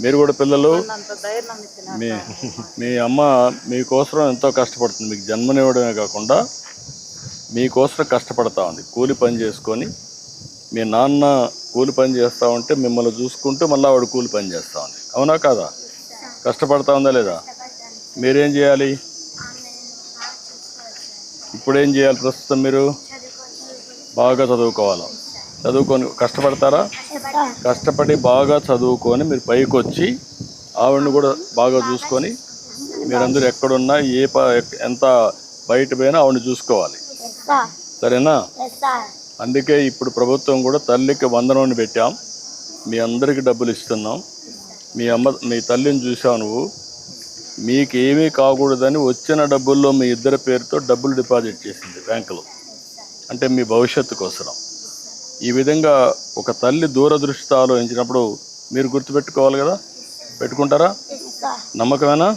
మీరు కూడా పిల్లలు మీ మీ అమ్మ మీకోసం ఎంతో కష్టపడుతుంది. మీకు జన్మనివ్వడమే కాకుండా మీకోసం కష్టపడతా ఉంది. కూలి పని చేసుకొని మీ నాన్న కూలి పని చేస్తూ ఉంటే మిమ్మల్ని చూసుకుంటూ మళ్ళీ ఆవిడ కూలి పని చేస్తూ ఉంది. అవునా కాదా? కష్టపడతా ఉందా లేదా? మీరేం చేయాలి? ఇప్పుడేం చేయాలి? ప్రస్తుతం మీరు బాగా చదువుకోవాలి. చదువుకొని కష్టపడతారా? కష్టపడి బాగా చదువుకొని మీరు పైకి వచ్చి ఆవిడని కూడా బాగా చూసుకొని మీరందరూ ఎక్కడున్నా ఎంత బయట పోయినా ఆవిడని చూసుకోవాలి. సరేనా? అందుకే ఇప్పుడు ప్రభుత్వం కూడా తల్లికి వందనాన్ని పెట్టాం. మీ అందరికీ డబ్బులు ఇస్తున్నాం. మీ తల్లిని చూసావు నువ్వు. మీకు ఏమీ కాకూడదని వచ్చిన డబ్బుల్లో మీ ఇద్దరి పేరుతో డబ్బులు డిపాజిట్ చేసింది బ్యాంకులో. అంటే మీ భవిష్యత్తు కోసం. ఈ విధంగా ఒక తల్లి దూరదృష్టితో ఆలోచించినప్పుడు మీరు గుర్తుపెట్టుకోవాలి కదా. పెట్టుకుంటారా? నమ్మకమేనా?